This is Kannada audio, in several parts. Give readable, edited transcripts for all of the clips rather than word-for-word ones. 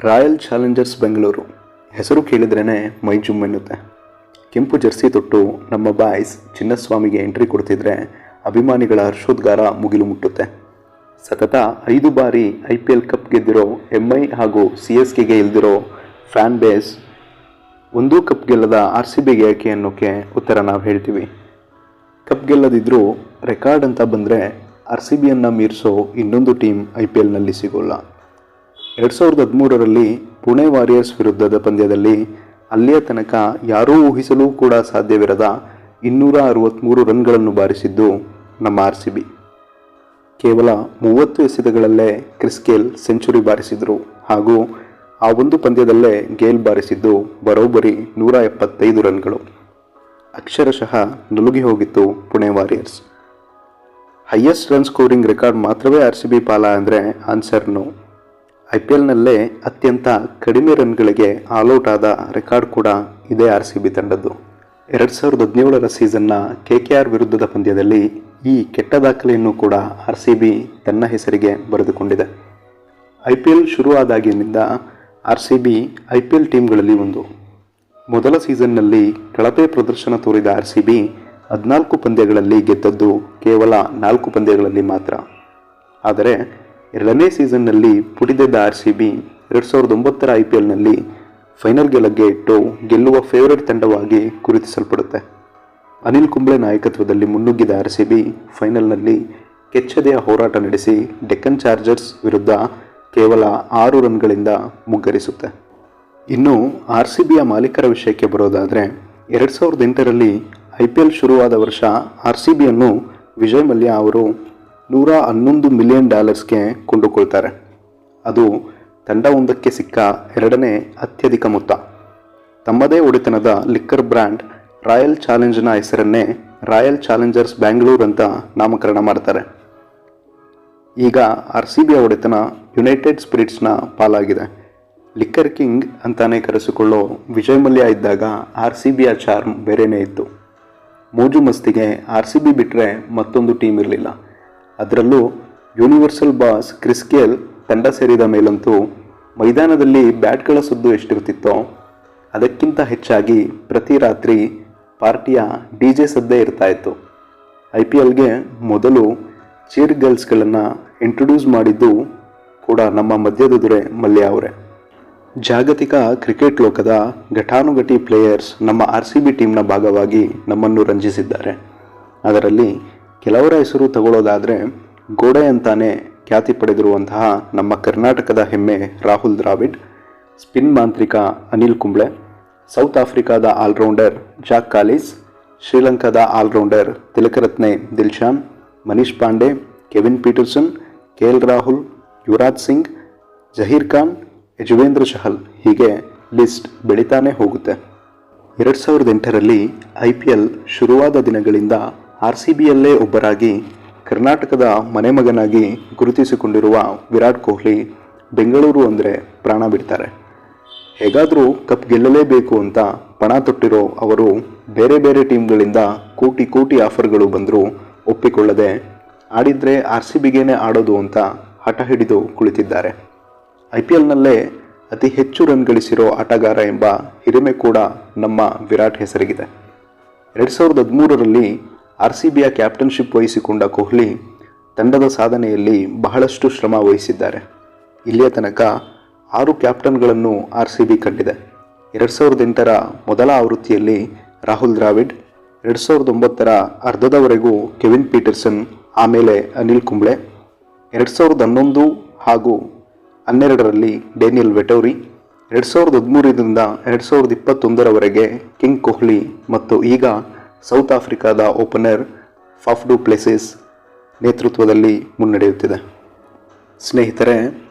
ರಾಯಲ್ ಚಾಲೆಂಜರ್ಸ್ ಬೆಂಗಳೂರು ಹೆಸರು ಕೇಳಿದ್ರೇ ಮೈ ಜುಮ್ ಎನ್ನುತ್ತೆ. ಕೆಂಪು ಜರ್ಸಿ ತೊಟ್ಟು ನಮ್ಮ ಬಾಯ್ಸ್ ಚಿನ್ನಸ್ವಾಮಿಗೆ ಎಂಟ್ರಿ ಕೊಡ್ತಿದ್ರೆ ಅಭಿಮಾನಿಗಳ ಹರ್ಷೋದ್ಗಾರ ಮುಗಿಲು ಮುಟ್ಟುತ್ತೆ. ಸತತ 5 ಬಾರಿ IPL ಕಪ್ ಗೆದ್ದಿರೋ MI ಹಾಗೂ CSKಗೆ ಇಲ್ದಿರೋ ಫ್ಯಾನ್ ಬೇಸ್ ಒಂದೂ ಕಪ್ ಗೆಲ್ಲದ RCBಗೆ ಯಾಕೆ ಅನ್ನೋಕ್ಕೆ ಉತ್ತರ ನಾವು ಹೇಳ್ತೀವಿ. ಕಪ್ ಗೆಲ್ಲದಿದ್ದರೂ ರೆಕಾರ್ಡ್ ಅಂತ ಬಂದರೆ RCBಯನ್ನು ಮೀರಿಸೋ ಇನ್ನೊಂದು ಟೀಮ್ IPLನಲ್ಲಿ ಸಿಗೋಲ್ಲ. 2013ರಲ್ಲಿ ಪುಣೆ ವಾರಿಯರ್ಸ್ ವಿರುದ್ಧದ ಪಂದ್ಯದಲ್ಲಿ ಅಲ್ಲಿಯ ತನಕ ಯಾರೂ ಊಹಿಸಲೂ ಕೂಡ ಸಾಧ್ಯವಿರದ 263 ರನ್ಗಳನ್ನು ಬಾರಿಸಿದ್ದು ನಮ್ಮ RCB. ಕೇವಲ 30 ಎಸೆತಗಳಲ್ಲೇ ಕ್ರಿಸ್ ಗೇಲ್ ಸೆಂಚುರಿ ಬಾರಿಸಿದರು ಹಾಗೂ ಆ ಒಂದು ಪಂದ್ಯದಲ್ಲೇ ಗೇಲ್ ಬಾರಿಸಿದ್ದು ಬರೋಬ್ಬರಿ 175 ರನ್ಗಳು. ಅಕ್ಷರಶಃ ನುಲುಗಿ ಹೋಗಿತ್ತು Pune warriors. Highest run scoring record ಮಾತ್ರವೇ RCB ಪಾಲ ಅಂದರೆ ಆನ್ಸರ್ ನೋ. IPLನಲ್ಲೇ ಅತ್ಯಂತ ಕಡಿಮೆ ರನ್ಗಳಿಗೆ ಆಲ್ಔಟ್ ಆದ ರೆಕಾರ್ಡ್ ಕೂಡ ಇದೇ RCB ತಂಡದ್ದು. 2017ರ ಸೀಸನ್ನ KKR ವಿರುದ್ಧದ ಪಂದ್ಯದಲ್ಲಿ ಈ ಕೆಟ್ಟ ದಾಖಲೆಯನ್ನು ಕೂಡ RCB ತನ್ನ ಹೆಸರಿಗೆ ಬರೆದುಕೊಂಡಿದೆ. IPL ಶುರುವಾದಾಗಿನಿಂದ RCB IPL ಟೀಮ್ಗಳಲ್ಲಿ ಒಂದು. ಮೊದಲ ಸೀಸನ್ನಲ್ಲಿ ಕಳಪೆ ಪ್ರದರ್ಶನ ತೋರಿದ RCB 14 ಪಂದ್ಯಗಳಲ್ಲಿ ಗೆದ್ದದ್ದು ಕೇವಲ 4 ಪಂದ್ಯಗಳಲ್ಲಿ ಮಾತ್ರ. ಆದರೆ ಎರಡನೇ ಸೀಸನ್ನಲ್ಲಿ ಪುಟಿದೆದ್ದ RCB 2009ರ IPLನಲ್ಲಿ ಫೈನಲ್ಗೆ ಲಗ್ಗೆ ಇಟ್ಟು ಗೆಲ್ಲುವ ಫೇವರೇಟ್ ತಂಡವಾಗಿ ಗುರುತಿಸಲ್ಪಡುತ್ತೆ. ಅನಿಲ್ ಕುಂಬ್ಳೆ ನಾಯಕತ್ವದಲ್ಲಿ ಮುನ್ನುಗ್ಗಿದ RCB ಫೈನಲ್ನಲ್ಲಿ ಕೆಚ್ಚದೆಯ ಹೋರಾಟ ನಡೆಸಿ ಡೆಕ್ಕನ್ ಚಾರ್ಜರ್ಸ್ ವಿರುದ್ಧ ಕೇವಲ 6 ರನ್ಗಳಿಂದ ಮುಗ್ಗರಿಸುತ್ತೆ. ಇನ್ನು RCBಯ ಮಾಲೀಕರ ವಿಷಯಕ್ಕೆ ಬರೋದಾದರೆ 2008ರಲ್ಲಿ IPL ಶುರುವಾದ ವರ್ಷ RCBಯನ್ನು ವಿಜಯ್ ಮಲ್ಯ ಅವರು $111 ಮಿಲಿಯನ್ ಕೊಂಡುಕೊಳ್ತಾರೆ. ಅದು ತಂಡವೊಂದಕ್ಕೆ ಸಿಕ್ಕ ಎರಡನೇ ಅತ್ಯಧಿಕ ಮೊತ್ತ. ತಮ್ಮದೇ ಒಡೆತನದ ಲಿಕ್ಕರ್ ಬ್ರ್ಯಾಂಡ್ ರಾಯಲ್ ಚಾಲೆಂಜ್ನ ಹೆಸರನ್ನೇ ರಾಯಲ್ ಚಾಲೆಂಜರ್ಸ್ ಬ್ಯಾಂಗ್ಳೂರ್ ಅಂತ ನಾಮಕರಣ ಮಾಡ್ತಾರೆ. ಈಗ RCBಯ ಒಡೆತನ ಯುನೈಟೆಡ್ ಸ್ಪಿರಿಟ್ಸ್ನ ಪಾಲಾಗಿದೆ. ಲಿಕ್ಕರ್ ಕಿಂಗ್ ಅಂತಾನೆ ಕರೆಸಿಕೊಳ್ಳೋ ವಿಜಯ್ ಮಲ್ಯ ಇದ್ದಾಗ RCBಯ ಚಾರ್ಮ್ ಬೇರೆಯೇ ಇತ್ತು. ಮೋಜು ಮಸ್ತಿಗೆ RCB ಬಿಟ್ಟರೆ ಮತ್ತೊಂದು ಟೀಮ್ ಇರಲಿಲ್ಲ. ಅದರಲ್ಲೂ ಯೂನಿವರ್ಸಲ್ ಬಾಸ್ ಕ್ರಿಸ್ ಗೇಲ್ ತಂಡ ಸೇರಿದ ಮೇಲಂತೂ ಮೈದಾನದಲ್ಲಿ ಬ್ಯಾಟ್ಗಳ ಸುದ್ದು ಎಷ್ಟಿರ್ತಿತ್ತೋ ಅದಕ್ಕಿಂತ ಹೆಚ್ಚಾಗಿ ಪ್ರತಿ ರಾತ್ರಿ ಪಾರ್ಟಿಯ DJ ಸದ್ದೇ ಇರ್ತಾ ಇತ್ತು. IPLಗೆ ಮೊದಲು ಚೀರ್ ಗರ್ಲ್ಸ್ಗಳನ್ನು ಇಂಟ್ರೊಡ್ಯೂಸ್ ಮಾಡಿದ್ದು ಕೂಡ ನಮ್ಮ ಮಧ್ಯದ ದೊರೆ ಮಲ್ಯ ಅವರೇ. ಜಾಗತಿಕ ಕ್ರಿಕೆಟ್ ಲೋಕದ ಘಟಾನುಘಟಿ ಪ್ಲೇಯರ್ಸ್ ನಮ್ಮ RCB ಟೀಮ್ನ ಭಾಗವಾಗಿ ನಮ್ಮನ್ನು ರಂಜಿಸಿದ್ದಾರೆ. ಅದರಲ್ಲಿ ಕೆಲವರ ಹೆಸರು ತಗೊಳ್ಳೋದಾದರೆ ಗೋಡೆ ಅಂತಾನೆ ಖ್ಯಾತಿ ಪಡೆದಿರುವಂತಹ ನಮ್ಮ ಕರ್ನಾಟಕದ ಹೆಮ್ಮೆ ರಾಹುಲ್ ದ್ರಾವಿಡ್, ಸ್ಪಿನ್ ಮಾಂತ್ರಿಕ ಅನಿಲ್ ಕುಂಬ್ಳೆ, ಸೌತ್ ಆಫ್ರಿಕಾದ ಆಲ್ರೌಂಡರ್ ಜಾಕ್ ಕಾಲಿಸ್, ಶ್ರೀಲಂಕಾದ allrounder Tillakaratne Dilshan, Manish Pandey, Kevin Pietersen, KL Rahul, Yuvraj Singh, Zaheer Khan, Yuzvendra Chahal ಹೀಗೆ ಲಿಸ್ಟ್ ಬೆಳೀತಾನೆ ಹೋಗುತ್ತೆ. 2008ರಲ್ಲಿ IPL ಶುರುವಾದ ದಿನಗಳಿಂದ RCBಯಲ್ಲೇ ಒಬ್ಬರಾಗಿ ಕರ್ನಾಟಕದ ಮನೆಮಗನಾಗಿ ಗುರುತಿಸಿಕೊಂಡಿರುವ ವಿರಾಟ್ ಕೊಹ್ಲಿ ಬೆಂಗಳೂರು ಅಂದರೆ ಪ್ರಾಣ ಬಿಡ್ತಾರೆ. ಹೇಗಾದರೂ ಕಪ್ ಗೆಲ್ಲಲೇಬೇಕು ಅಂತ ಪಣ ತೊಟ್ಟಿರೋ ಅವರು ಬೇರೆ ಬೇರೆ ಟೀಮ್ಗಳಿಂದ ಕೋಟಿ ಆಫರ್ಗಳು ಬಂದರೂ ಒಪ್ಪಿಕೊಳ್ಳದೆ ಆಡಿದರೆ RCBಗೇನೆ ಆಡೋದು ಅಂತ ಹಠ ಹಿಡಿದು ಕುಳಿತಿದ್ದಾರೆ. IPLನಲ್ಲೇ ಅತಿ ಹೆಚ್ಚು ರನ್ ಗಳಿಸಿರೋ ಆಟಗಾರ ಎಂಬ ಹಿರಿಮೆ ಕೂಡ ನಮ್ಮ ವಿರಾಟ್ ಹೆಸರಿಗಿದೆ. 2013ರಲ್ಲಿ RCBಯ ಕ್ಯಾಪ್ಟನ್ಶಿಪ್ ವಹಿಸಿಕೊಂಡ ಕೊಹ್ಲಿ ತಂಡದ ಸಾಧನೆಯಲ್ಲಿ ಬಹಳಷ್ಟು ಶ್ರಮ ವಹಿಸಿದ್ದಾರೆ. ಇಲ್ಲಿಯ ತನಕ 6 ಕ್ಯಾಪ್ಟನ್ಗಳನ್ನು RCB ಕಂಡಿದೆ. 2008ರ ಮೊದಲ ಆವೃತ್ತಿಯಲ್ಲಿ ರಾಹುಲ್ ದ್ರಾವಿಡ್, 2009ರ ಅರ್ಧದವರೆಗೂ ಕೆವಿನ್ ಪೀಟರ್ಸನ್, ಆಮೇಲೆ ಅನಿಲ್ ಕುಂಬ್ಳೆ, 2011 ಹಾಗೂ 12ರಲ್ಲಿ ಡೇನಿಯಲ್ ವೆಟೋರಿ, 2013ರಿಂದ 2021ರವರೆಗೆ ಕಿಂಗ್ ಕೊಹ್ಲಿ ಮತ್ತು ಈಗ ಸೌತ್ ಆಫ್ರಿಕಾದ ಓಪನರ್ ಫಾಫ್ ಡು ಪ್ಲೆಸಿಸ್ ನೇತೃತ್ವದಲ್ಲಿ ಮುನ್ನಡೆಯುತ್ತಿದೆ. ಸ್ನೇಹಿತರೆ,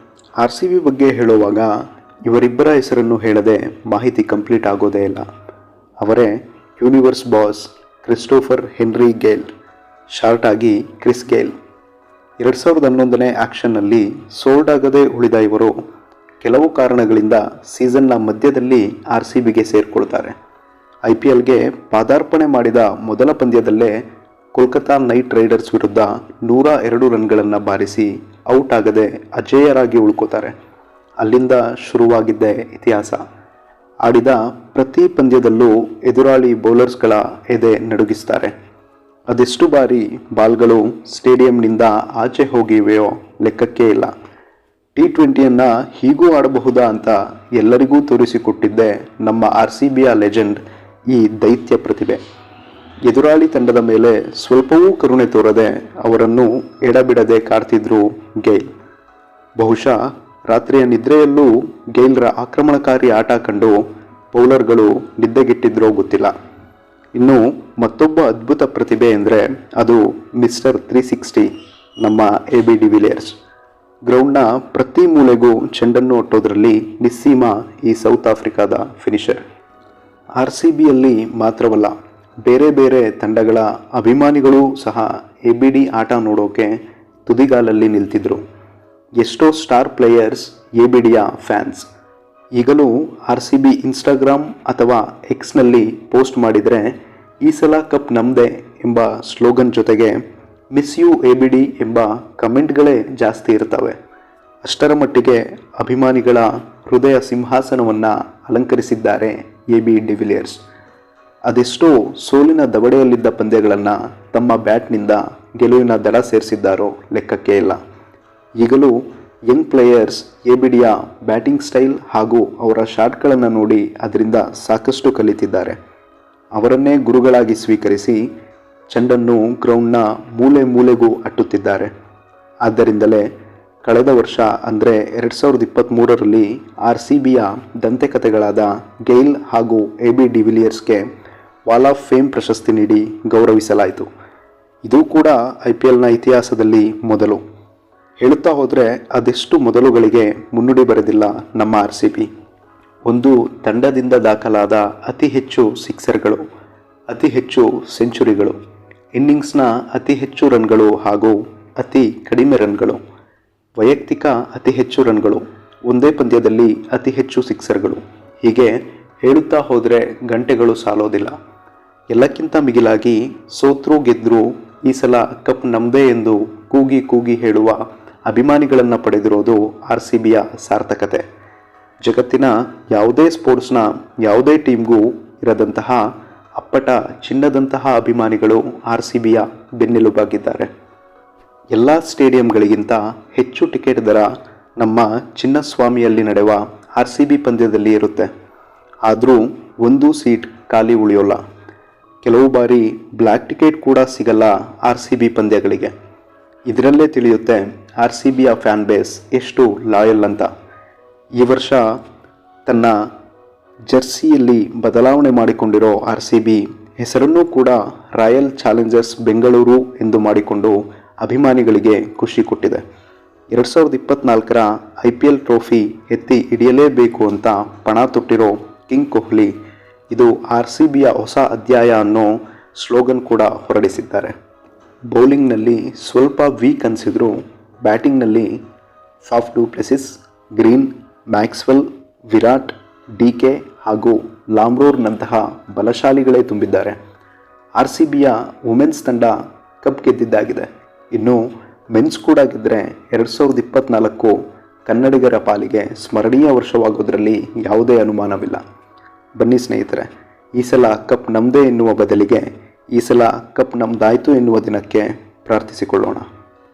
RCB ಬಗ್ಗೆ ಹೇಳುವಾಗ ಇವರಿಬ್ಬರ ಹೆಸರನ್ನು ಹೇಳದೆ ಮಾಹಿತಿ ಕಂಪ್ಲೀಟ್ ಆಗೋದೇ ಇಲ್ಲ. ಅವರೇ universe boss Christopher Henry Gayle, short ಆಗಿ ಕ್ರಿಸ್ ಗೇಲ್. 2011ನೇ ಆಕ್ಷನ್ನಲ್ಲಿ ಸೋಲ್ಡ್ ಆಗದೆ ಉಳಿದ ಇವರು ಕೆಲವು ಕಾರಣಗಳಿಂದ ಸೀಸನ್ನ ಮಧ್ಯದಲ್ಲಿ RCBಗೆ ಸೇರಿಕೊಳ್ತಾರೆ. IPLಗೆ ಪಾದಾರ್ಪಣೆ ಮಾಡಿದ ಮೊದಲ ಪಂದ್ಯದಲ್ಲೇ ಕೋಲ್ಕತಾ ನೈಟ್ ರೈಡರ್ಸ್ ವಿರುದ್ಧ 102 ರನ್ಗಳನ್ನು ಬಾರಿಸಿ ಔಟ್ ಆಗದೆ ಅಜೇಯರಾಗಿ ಉಳ್ಕೋತಾರೆ. ಅಲ್ಲಿಂದ ಶುರುವಾಗಿದ್ದೇ ಇತಿಹಾಸ. ಆಡಿದ ಪ್ರತಿ ಪಂದ್ಯದಲ್ಲೂ ಎದುರಾಳಿ ಬೌಲರ್ಸ್ಗಳ ಎದೆ ನಡುಗಿಸ್ತಾರೆ. ಅದೆಷ್ಟು ಬಾರಿ ಬಾಲ್ಗಳು ಸ್ಟೇಡಿಯಂನಿಂದ ಆಚೆ ಹೋಗಿವೆಯೋ ಲೆಕ್ಕಕ್ಕೇ ಇಲ್ಲ. T20ಯನ್ನು ಹೀಗೂ ಆಡಬಹುದಾ ಅಂತ ಎಲ್ಲರಿಗೂ ತೋರಿಸಿಕೊಟ್ಟಿದ್ದೇ ನಮ್ಮ RCBಯ ಲೆಜೆಂಡ್ ಈ ದೈತ್ಯ ಪ್ರತಿಭೆ. ಎದುರಾಳಿ ತಂಡದ ಮೇಲೆ ಸ್ವಲ್ಪವೂ ಕರುಣೆ ತೋರದೆ ಅವರನ್ನು ಎಡಬಿಡದೆ ಕಾಡ್ತಿದ್ರು ಗೇಲ್. ಬಹುಶಃ ರಾತ್ರಿಯ ನಿದ್ರೆಯಲ್ಲೂ ಗೇಲ್ರ ಆಕ್ರಮಣಕಾರಿ ಆಟ ಕಂಡು ಬೌಲರ್ಗಳು ನಿದ್ದೆಗೆಟ್ಟಿದ್ರೋ ಗೊತ್ತಿಲ್ಲ. ಇನ್ನು ಮತ್ತೊಬ್ಬ ಅದ್ಭುತ ಪ್ರತಿಭೆ ಅಂದರೆ ಅದು ಮಿಸ್ಟರ್ 360 ನಮ್ಮ AB ಡಿವಿಲಿಯರ್ಸ್. ಗ್ರೌಂಡ್ನ ಪ್ರತಿ ಮೂಲೆಗೂ ಚೆಂಡನ್ನು ಒಟ್ಟೋದ್ರಲ್ಲಿ ನಿಸ್ಸೀಮ ಈ ಸೌತ್ ಆಫ್ರಿಕಾದ ಫಿನಿಷರ್. RCBಯಲ್ಲಿ ಮಾತ್ರವಲ್ಲ, ಬೇರೆ ಬೇರೆ ತಂಡಗಳ ಅಭಿಮಾನಿಗಳೂ ಸಹ ABD ಆಟ ನೋಡೋಕೆ ತುದಿಗಾಲಲ್ಲಿ ನಿಲ್ತಿದ್ರು. ಎಷ್ಟೋ ಸ್ಟಾರ್ ಪ್ಲೇಯರ್ಸ್ ABDಯ ಫ್ಯಾನ್ಸ್. ಈಗಲೂ RCB ಇನ್ಸ್ಟಾಗ್ರಾಮ್ ಅಥವಾ ಎಕ್ಸ್ನಲ್ಲಿ ಪೋಸ್ಟ್ ಮಾಡಿದರೆ ಈ ಸಲ ಕಪ್ ನಮ್ಮದೇ ಎಂಬ ಸ್ಲೋಗನ್ ಜೊತೆಗೆ ಮಿಸ್ ಯು ABD ಎಂಬ ಕಮೆಂಟ್ಗಳೇ ಜಾಸ್ತಿ ಇರ್ತವೆ. ಅಷ್ಟರ ಮಟ್ಟಿಗೆ ಅಭಿಮಾನಿಗಳ ಹೃದಯ ಸಿಂಹಾಸನವನ್ನು ಅಲಂಕರಿಸಿದ್ದಾರೆ AB ಡಿವಿಲಿಯರ್ಸ್. ಅದೆಷ್ಟೋ ಸೋಲಿನ ದವಡೆಯಲ್ಲಿದ್ದ ಪಂದ್ಯಗಳನ್ನು ತಮ್ಮ ಬ್ಯಾಟ್ನಿಂದ ಗೆಲುವಿನ ದಡ ಸೇರಿಸಿದ್ದಾರೋ ಲೆಕ್ಕಕ್ಕೆ ಇಲ್ಲ. ಈಗಲೂ ಯಂಗ್ ಪ್ಲೇಯರ್ಸ್ ABDಯ ಬ್ಯಾಟಿಂಗ್ ಸ್ಟೈಲ್ ಹಾಗೂ ಅವರ ಶಾಟ್ಗಳನ್ನು ನೋಡಿ ಅದರಿಂದ ಸಾಕಷ್ಟು ಕಲಿತಿದ್ದಾರೆ. ಅವರನ್ನೇ ಗುರುಗಳಾಗಿ ಸ್ವೀಕರಿಸಿ ಚೆಂಡನ್ನು ಗ್ರೌಂಡ್ನ ಮೂಲೆ ಮೂಲೆಗೂ ಅಟ್ಟುತ್ತಿದ್ದಾರೆ. ಆದ್ದರಿಂದಲೇ ಕಳೆದ ವರ್ಷ ಅಂದರೆ 2023ರಲ್ಲಿ RCBಯ ದಂತೆಕಥೆಗಳಾದ ಗೇಲ್ ಹಾಗೂ AB ಡಿವಿಲಿಯರ್ಸ್ಗೆ ವಾಲ್ ಆಫ್ ಫೇಮ್ ಪ್ರಶಸ್ತಿ ನೀಡಿ ಗೌರವಿಸಲಾಯಿತು. ಇದು ಕೂಡ IPLನ ಇತಿಹಾಸದಲ್ಲಿ ಮೊದಲು. ಹೇಳುತ್ತಾ ಹೋದರೆ ಅದೆಷ್ಟು ಮೊದಲುಗಳಿಗೆ ಮುನ್ನುಡಿ ಬರೆದಿಲ್ಲ ನಮ್ಮ RCB. ಒಂದು ತಂಡದಿಂದ ದಾಖಲಾದ ಅತಿ ಹೆಚ್ಚು ಸಿಕ್ಸರ್ಗಳು, ಅತಿ ಹೆಚ್ಚು ಸೆಂಚುರಿಗಳು, ಇನ್ನಿಂಗ್ಸ್ನ ಅತಿ ಹೆಚ್ಚು ರನ್ಗಳು ಹಾಗೂ ಅತಿ ಕಡಿಮೆ ರನ್ಗಳು, ವೈಯಕ್ತಿಕ ಅತಿ ಹೆಚ್ಚು ರನ್ಗಳು, ಒಂದೇ ಪಂದ್ಯದಲ್ಲಿ ಅತಿ ಹೆಚ್ಚು ಸಿಕ್ಸರ್ಗಳು, ಹೀಗೆ ಹೇಳುತ್ತಾ ಹೋದರೆ ಗಂಟೆಗಳು ಸಾಲೋದಿಲ್ಲ. ಎಲ್ಲಕ್ಕಿಂತ ಮಿಗಿಲಾಗಿ ಸೋತ್ರೂ ಗೆದ್ರೂ ಈ ಸಲ ಕಪ್ ನಮ್ಮದೇ ಎಂದು ಕೂಗಿ ಕೂಗಿ ಹೇಳುವ ಅಭಿಮಾನಿಗಳನ್ನು ಪಡೆದಿರೋದು RCBಯ ಸಾರ್ಥಕತೆ. ಜಗತ್ತಿನ ಯಾವುದೇ ಸ್ಪೋರ್ಟ್ಸ್ನ ಯಾವುದೇ ಟೀಮ್ಗೂ ಇರದಂತಹ ಅಪ್ಪಟ ಚಿನ್ನದಂತಹ ಅಭಿಮಾನಿಗಳು RCBಯ ಬೆನ್ನೆಲುಬಾಗಿದ್ದಾರೆ. ಎಲ್ಲ ಸ್ಟೇಡಿಯಂಗಳಿಗಿಂತ ಹೆಚ್ಚು ಟಿಕೆಟ್ ದರ ನಮ್ಮ ಚಿನ್ನಸ್ವಾಮಿಯಲ್ಲಿ ನಡೆಯುವ RCB ಪಂದ್ಯದಲ್ಲಿ ಇರುತ್ತೆ. ಆದರೂ ಒಂದು ಸೀಟ್ ಖಾಲಿ ಉಳಿಯೋಲ್ಲ. ಕೆಲವು ಬಾರಿ ಬ್ಲ್ಯಾಕ್ ಟಿಕೆಟ್ ಕೂಡ ಸಿಗಲ್ಲ RCB ಪಂದ್ಯಗಳಿಗೆ. ಇದರಲ್ಲೇ ತಿಳಿಯುತ್ತೆ RCBಯ ಫ್ಯಾನ್ ಬೇಸ್ ಎಷ್ಟು ಲಾಯಲ್ ಅಂತ. ಈ ವರ್ಷ ತನ್ನ ಜರ್ಸಿಯಲ್ಲಿ ಬದಲಾವಣೆ ಮಾಡಿಕೊಂಡಿರೋ RCB ಹೆಸರನ್ನೂ ಕೂಡ ರಾಯಲ್ ಚಾಲೆಂಜರ್ಸ್ ಬೆಂಗಳೂರು ಎಂದು ಮಾಡಿಕೊಂಡು ಅಭಿಮಾನಿಗಳಿಗೆ ಖುಷಿ ಕೊಟ್ಟಿದೆ. 2024ರ IPL ಟ್ರೋಫಿ ಎತ್ತಿ ಹಿಡಿಯಲೇಬೇಕು ಅಂತ ಪಣ ತೊಟ್ಟಿರೋ ಕಿಂಗ್ ಕೊಹ್ಲಿ ಇದು RCBಯ ಹೊಸ ಅಧ್ಯಾಯ ಅನ್ನೋ ಸ್ಲೋಗನ್ ಕೂಡ ಹೊರಡಿಸಿದ್ದಾರೆ. ಬೌಲಿಂಗ್ನಲ್ಲಿ ಸ್ವಲ್ಪ ವೀಕ್ ಅನಿಸಿದ್ರು ಬ್ಯಾಟಿಂಗ್ನಲ್ಲಿ Faf du Plessis, Green, Maxwell, Virat, DK ಹಾಗೂ ಲಾಮ್ರೋರ್ನಂತಹ ಬಲಶಾಲಿಗಳೇ ತುಂಬಿದ್ದಾರೆ. RCBಯ ವುಮೆನ್ಸ್ ತಂಡ ಕಪ್ ಗೆದ್ದಿದ್ದಾಗಿದೆ. ಇನ್ನು ಮೆನ್ಸ್ ಕೂಡ ಗೆದ್ದರೆ 2024 ಕನ್ನಡಿಗರ ಪಾಲಿಗೆ ಸ್ಮರಣೀಯ ವರ್ಷವಾಗೋದ್ರಲ್ಲಿ ಯಾವುದೇ ಅನುಮಾನವಿಲ್ಲ. ಬನ್ನಿ ಸ್ನೇಹಿತರೆ, ಈ ಸಲ ಕಪ್ ನಮ್ಮದೇ ಎನ್ನುವ ಬದಲಿಗೆ ಈ ಸಲ ಕಪ್ ನಮ್ಮದಾಯಿತು ಎನ್ನುವ ದಿನಕ್ಕೆ ಪ್ರಾರ್ಥಿಸಿಕೊಳ್ಳೋಣ.